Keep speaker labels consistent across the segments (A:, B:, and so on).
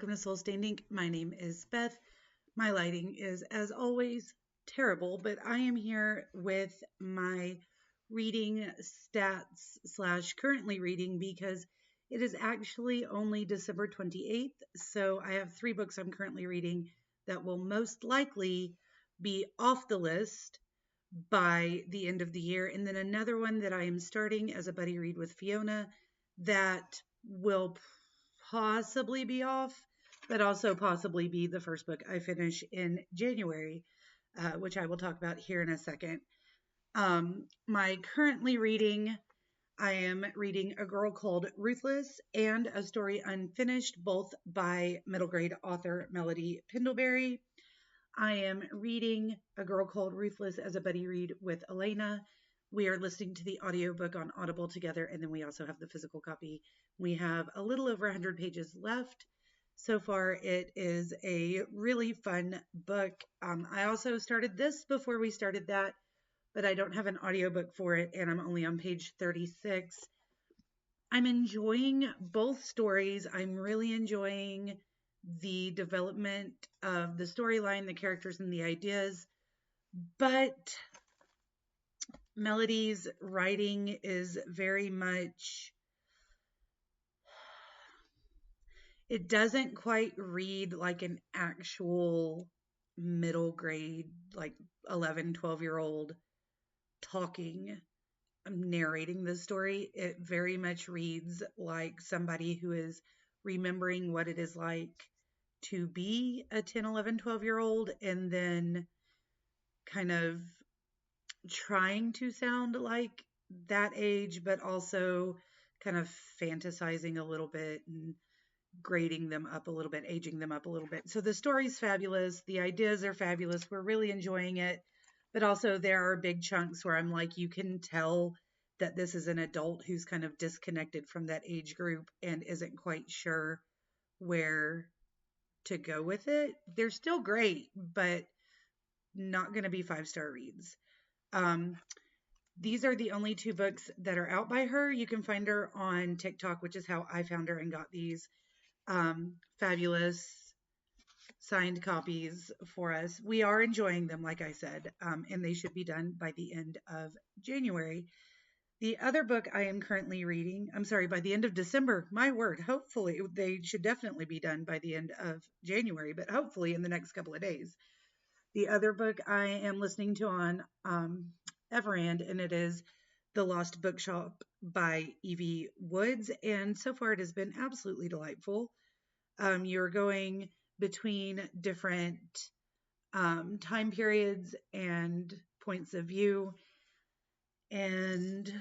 A: welcome to Soul Stained Ink. My name is Beth. My lighting is, as always, terrible, but I am here with my reading stats slash currently reading because it is actually only December 28th. So I have 3 books I'm currently reading that will most likely be off the list by the end of the year. And then another one that I am starting as a buddy read with Fiona that will possibly be off, but also possibly be the first book I finish in January, which I will talk about here in a second. My currently reading, I am reading A Girl Called Ruthless and A Story Unfinished, both by middle grade author Melody Pendlebury. I am reading A Girl Called Ruthless as a buddy read with Elena. We are listening to the audiobook on Audible together, and then we also have the physical copy. We have a little over 100 pages left. So far, it is a really fun book. I also started this before we started that, but I don't have an audiobook for it, and I'm only on page 36. I'm enjoying both stories. I'm really enjoying the development of the storyline, the characters, and the ideas. But Melody's writing is very much, it doesn't quite read like an actual middle grade, like 11, 12-year-old talking, narrating the story. It very much reads like somebody who is remembering what it is like to be a 10, 11, 12-year-old and then kind of trying to sound like that age, but also kind of fantasizing a little bit and grading them up a little bit, aging them up a little bit. So the story's fabulous. The ideas are fabulous. We're really enjoying it. But also there are big chunks where I'm like, you can tell that this is an adult who's kind of disconnected from that age group and isn't quite sure where to go with it. They're still great, but not going to be 5-star reads. These are the only 2 books that are out by her. You can find her on TikTok, which is how I found her and got these fabulous signed copies for us. We are enjoying them, like I said, and they should be done by the end of January. The other book I am currently reading, by the end of December, my word, hopefully they should definitely be done by the end of January, but hopefully in the next couple of days. The other book I am listening to on Everand, and it is The Lost Bookshop by Evie Woods, and so far it has been absolutely delightful. You're going between different time periods and points of view, and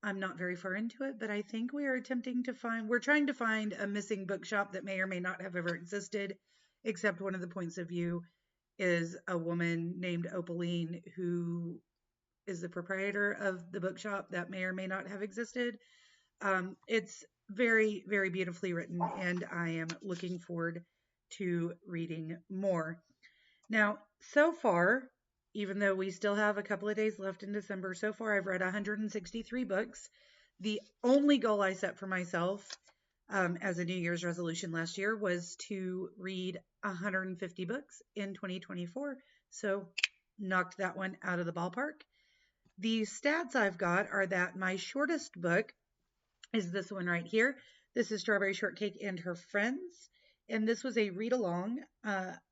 A: I'm not very far into it, but I think we're trying to find a missing bookshop that may or may not have ever existed, except one of the points of view is a woman named Opaline who is the proprietor of the bookshop that may or may not have existed. It's very, very beautifully written, and I am looking forward to reading more. Now, so far, even though we still have a couple of days left in December, so far I've read 163 books. The only goal I set for myself as a New Year's resolution last year was to read 150 books in 2024. So knocked that one out of the ballpark. The stats I've got are that my shortest book is this one right here. This is Strawberry Shortcake and Her Friends. And this was a read along.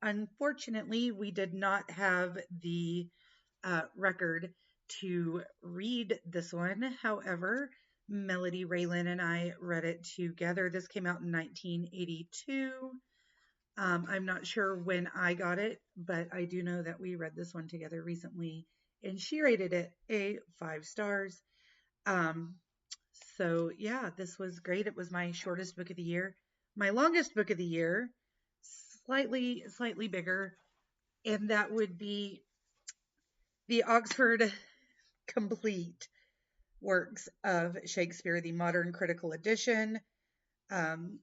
A: Unfortunately, we did not have the record to read this one. However, Melody Raylan and I read it together. This came out in 1982. I'm not sure when I got it, but I do know that we read this one together recently, and she rated it a 5 stars. So yeah, this was great. It was my shortest book of the year. My longest book of the year, slightly bigger, and that would be the Oxford Complete Works of Shakespeare, the Modern Critical Edition,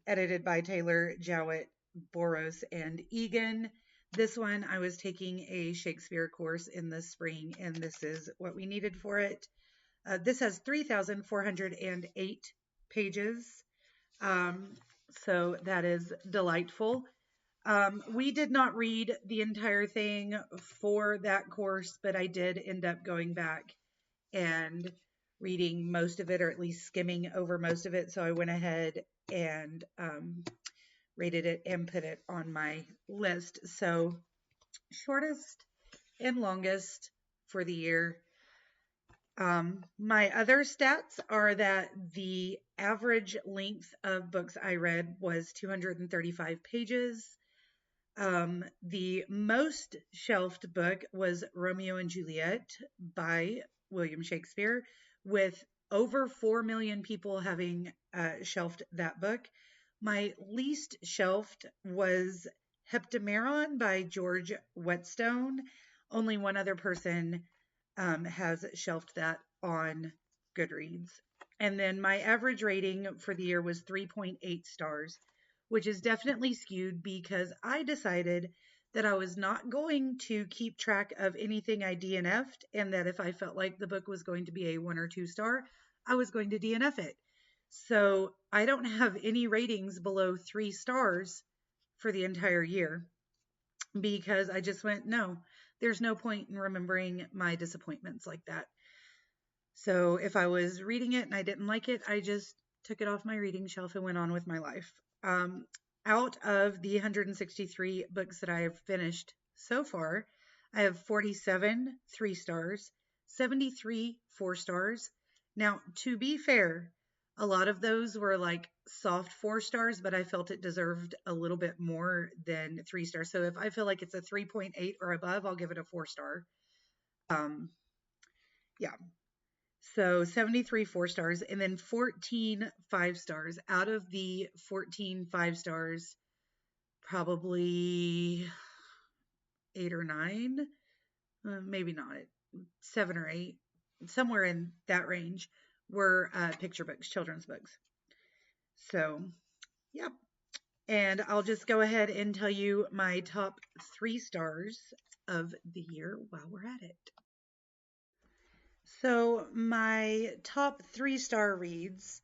A: edited by Taylor, Jowett, Boros, and Egan. This one, I was taking a Shakespeare course in the spring, and this is what we needed for it. This has 3,408 pages. So that is delightful. We did not read the entire thing for that course, but I did end up going back and reading most of it, or at least skimming over most of it. So I went ahead and rated it and put it on my list. So, shortest and longest for the year. My other stats are that the average length of books I read was 235 pages. The most shelved book was Romeo and Juliet by William Shakespeare, with over 4 million people having shelved that book. My least shelved was Heptameron by George Whetstone. Only one other person has shelved that on Goodreads. And then my average rating for the year was 3.8 stars, which is definitely skewed because I decided that I was not going to keep track of anything I DNF'd, and that if I felt like the book was going to be a 1 or 2 star, I was going to DNF it. So I don't have any ratings below 3 stars for the entire year because I just went, no, there's no point in remembering my disappointments like that. So if I was reading it and I didn't like it, I just took it off my reading shelf and went on with my life. Out of the 163 books that I have finished so far, I have 47 3 stars, 73 4 stars. Now, to be fair, a lot of those were like soft 4 stars, but I felt it deserved a little bit more than 3 stars. So if I feel like it's a 3.8 or above, I'll give it a 4 star. Um, yeah. So 73 4 stars, and then 14 5 stars. Out of the 14 5 stars, probably 8 or 9, maybe not, 7 or 8, somewhere in that range were picture books, children's books. So, yep. And I'll just go ahead and tell you my top 3 stars of the year while we're at it. So, my top 3-star reads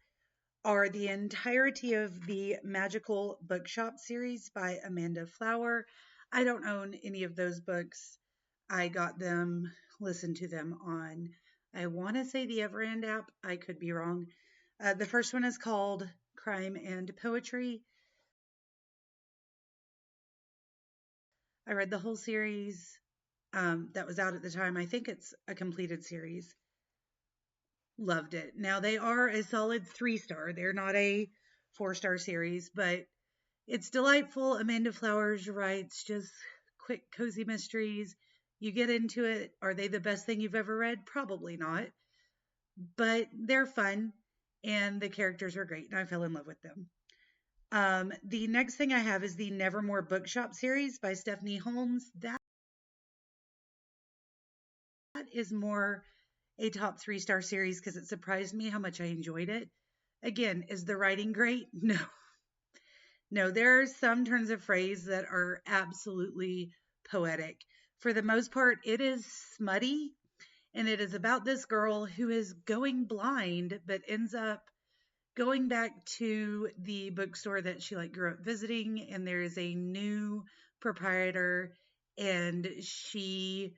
A: are the entirety of the Magical Bookshop series by Amanda Flower. I don't own any of those books. I got them, listened to them on, I want to say the Everend app. I could be wrong. The first one is called Crime and Poetry. I read the whole series that was out at the time. I think it's a completed series. Loved it. Now they are a solid 3-star. They're not a 4-star series, but it's delightful. Amanda Flowers writes just quick, cozy mysteries. You get into it. Are they the best thing you've ever read? Probably not. But they're fun, and the characters are great, and I fell in love with them. The next thing I have is the Nevermore Bookshop series by Stephanie Holmes. That is more a top 3-star series because it surprised me how much I enjoyed it. Again, is the writing great? No. No, there are some turns of phrase that are absolutely poetic. For the most part, it is smutty, and it is about this girl who is going blind but ends up going back to the bookstore that she like grew up visiting, and there is a new proprietor, and she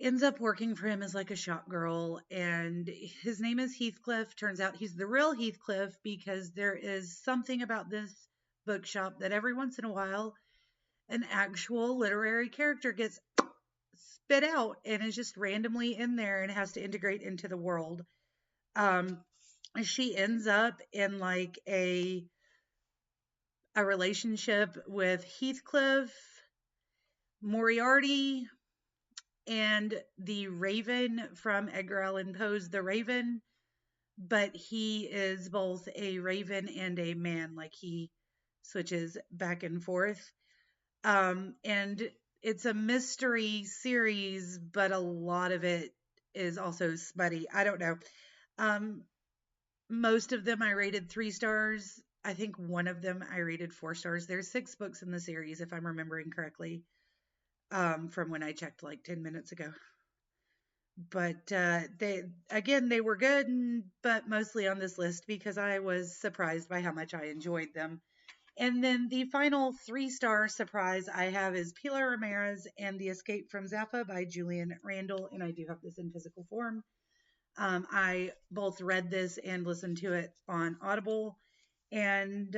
A: ends up working for him as like a shop girl, and his name is Heathcliff. Turns out he's the real Heathcliff because there is something about this bookshop that every once in a while an actual literary character gets spit out and is just randomly in there and has to integrate into the world. She ends up in like a relationship with Heathcliff, Moriarty, and the Raven from Edgar Allan Poe's The Raven, but he is both a raven and a man, like he switches back and forth. And it's a mystery series, but a lot of it is also smutty. I don't know. Most of them I rated 3 stars. I think one of them I rated 4 stars. There's 6 books in the series, if I'm remembering correctly, from when I checked like 10 minutes ago. But they were good, but mostly on this list because I was surprised by how much I enjoyed them. And then the final 3-star surprise I have is Pilar Ramirez and The Escape from Zappa by Julian Randall. And I do have this in physical form. I both read this and listened to it on Audible. And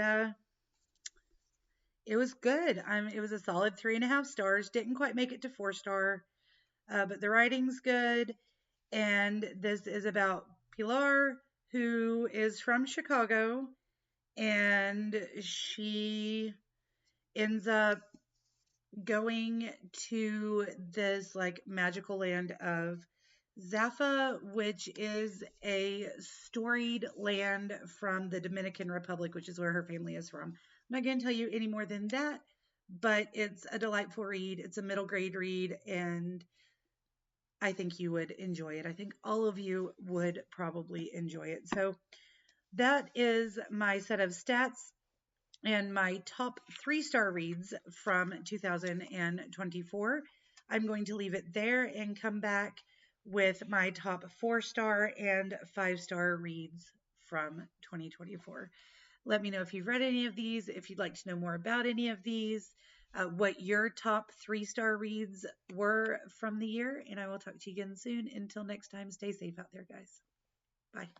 A: it was good. It was a solid 3.5 stars. Didn't quite make it to 4-star, but the writing's good. And this is about Pilar, who is from Chicago, and she ends up going to this like magical land of Zaffa, which is a storied land from the Dominican Republic, which is where her family is from. I'm not going to tell you any more than that, but it's a delightful read. It's a middle grade read, and I think you would enjoy it. I think all of you would probably enjoy it. So that is my set of stats and my top 3-star reads from 2024. I'm going to leave it there and come back with my top 4-star and 5-star reads from 2024. Let me know if you've read any of these, if you'd like to know more about any of these, what your top 3-star reads were from the year, and I will talk to you again soon. Until next time, stay safe out there, guys. Bye.